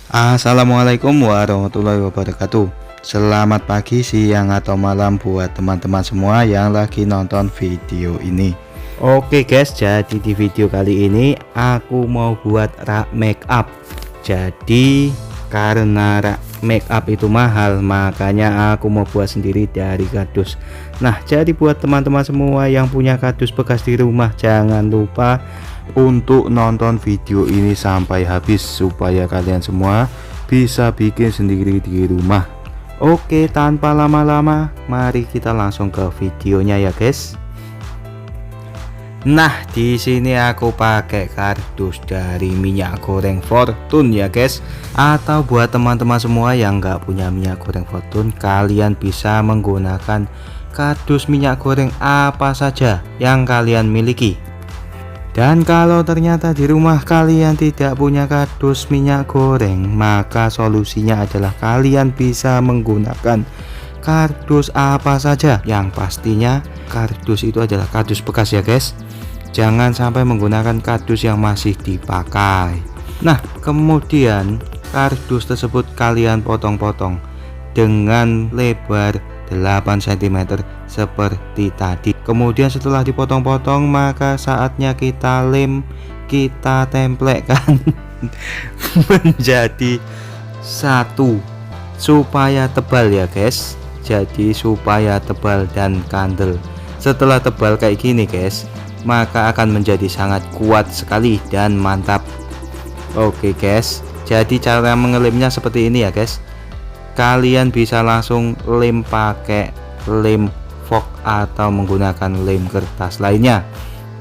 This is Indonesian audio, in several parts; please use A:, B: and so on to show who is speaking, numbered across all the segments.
A: Assalamualaikum warahmatullahi wabarakatuh. Selamat pagi, siang, atau malam buat teman-teman semua yang lagi nonton video ini. Oke guys, jadi di video kali ini aku mau buat rak make up. Jadi karena rak make up itu mahal, makanya aku mau buat sendiri dari kardus. Nah, jadi buat teman-teman semua yang punya kardus bekas di rumah, jangan lupa untuk nonton video ini sampai habis supaya kalian semua bisa bikin sendiri di rumah. Oke, tanpa lama-lama mari kita langsung ke videonya ya guys. Nah, di sini aku pakai kardus dari minyak goreng Fortune ya guys. Atau buat teman-teman semua yang nggak punya minyak goreng Fortune, kalian bisa menggunakan kardus minyak goreng apa saja yang kalian miliki. Dan kalau ternyata di rumah kalian tidak punya kardus minyak goreng, maka solusinya adalah kalian bisa menggunakan kardus apa saja. Yang pastinya kardus itu adalah kardus bekas ya guys. Jangan sampai menggunakan kardus yang masih dipakai. Nah, kemudian kardus tersebut kalian potong-potong dengan lebar 8 cm seperti tadi. Kemudian setelah dipotong-potong, maka saatnya kita lem, kita templekkan menjadi satu supaya tebal ya guys. Jadi supaya tebal dan kandel. Setelah tebal kayak gini guys, maka akan menjadi sangat kuat sekali dan mantap. Oke guys, jadi cara mengelemnya seperti ini ya guys. Kalian bisa langsung lem pakai lem fok atau menggunakan lem kertas lainnya.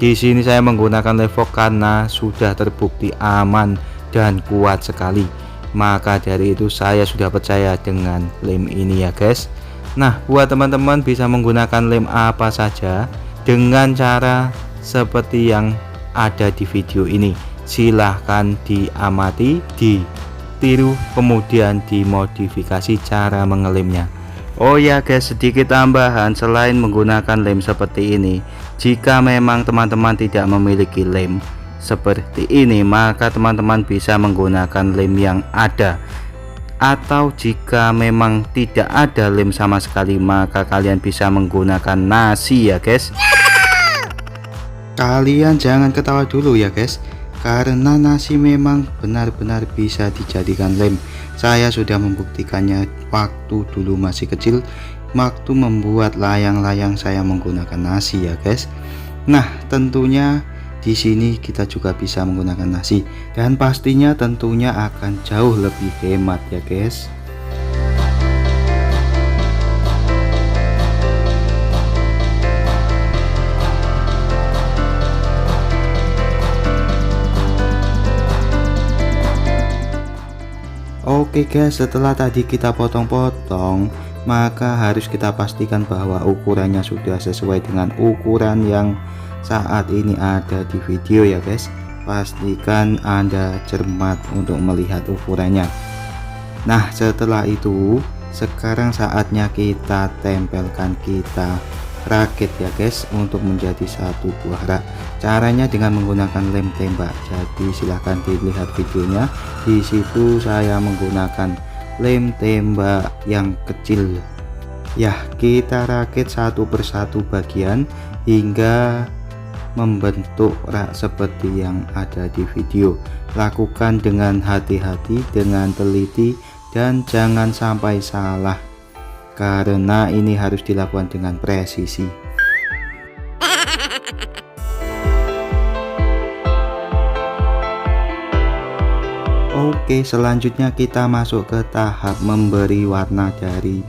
A: Di sini saya menggunakan lem fok karena sudah terbukti aman dan kuat sekali. Maka dari itu saya sudah percaya dengan lem ini ya guys. Nah, buat teman-teman bisa menggunakan lem apa saja dengan cara seperti yang ada di video ini. Silahkan diamati, ditiru, kemudian dimodifikasi cara mengelemnya. Oh ya guys, sedikit tambahan, selain menggunakan lem seperti ini, jika memang teman-teman tidak memiliki lem seperti ini, maka teman-teman bisa menggunakan lem yang ada. Atau jika memang tidak ada lem sama sekali, maka kalian bisa menggunakan nasi ya guys. Kalian jangan ketawa dulu ya guys, karena nasi memang benar-benar bisa dijadikan lem. Saya sudah membuktikannya waktu dulu masih kecil, waktu membuat layang-layang saya menggunakan nasi ya guys. Nah, tentunya di sini kita juga bisa menggunakan nasi, dan pastinya tentunya akan jauh lebih hemat ya guys. Oke guys, setelah tadi kita potong-potong, maka harus kita pastikan bahwa ukurannya sudah sesuai dengan ukuran yang saat ini ada di video ya guys. Pastikan Anda cermat untuk melihat ukurannya. Nah, setelah itu sekarang saatnya kita tempelkan, kita rakit ya guys untuk menjadi satu buah rak. Caranya dengan menggunakan lem tembak. Jadi silahkan dilihat videonya. Di situ saya menggunakan lem tembak yang kecil. Ya, kita rakit satu persatu bagian hingga membentuk rak seperti yang ada di video. Lakukan dengan hati-hati, dengan teliti, dan jangan sampai salah, karena ini harus dilakukan dengan presisi. Oke, selanjutnya kita masuk ke tahap memberi warna dari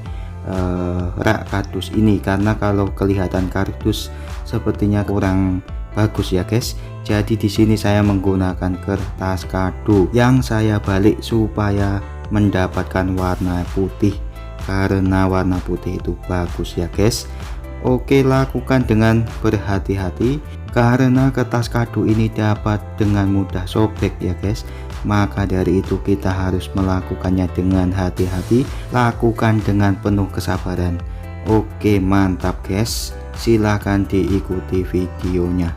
A: rak kardus ini, karena kalau kelihatan kardus sepertinya kurang bagus ya guys. Jadi di sini saya menggunakan kertas kado yang saya balik supaya mendapatkan warna putih, karena warna putih itu bagus ya guys. Oke, lakukan dengan berhati-hati karena kertas kado ini dapat dengan mudah sobek ya guys. Maka dari itu kita harus melakukannya dengan hati-hati, lakukan dengan penuh kesabaran. Oke, mantap guys, silahkan diikuti videonya.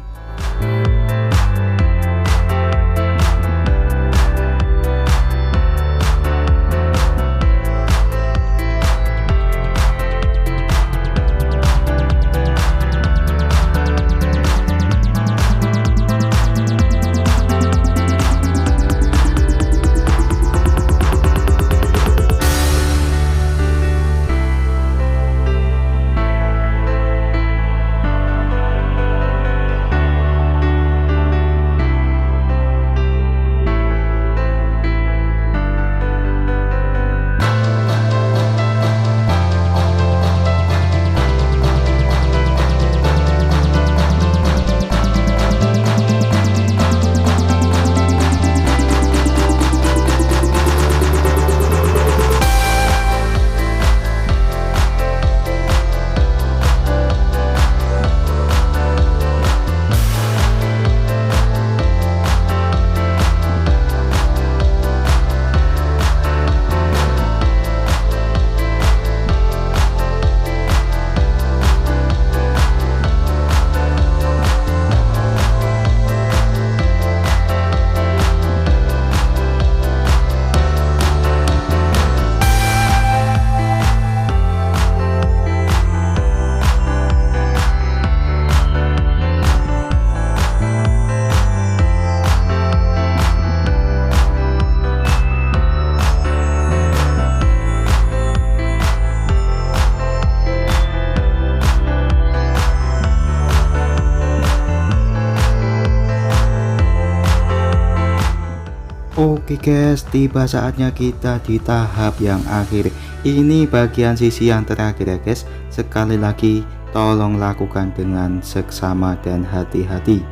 A: Oke guys, tiba saatnya kita di tahap yang akhir. Ini bagian sisi yang terakhir ya guys. Sekali lagi tolong lakukan dengan seksama dan hati-hati.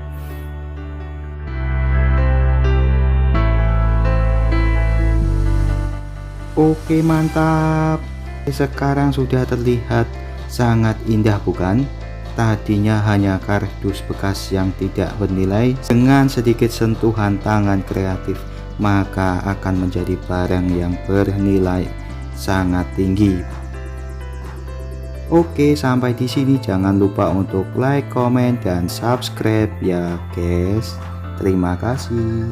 A: Oke mantap. Sekarang sudah terlihat sangat indah bukan? Tadinya hanya kardus bekas yang tidak bernilai, dengan sedikit sentuhan tangan kreatif maka akan menjadi barang yang bernilai sangat tinggi. Oke, sampai di sini jangan lupa untuk like, comment, dan subscribe ya guys. Terima kasih.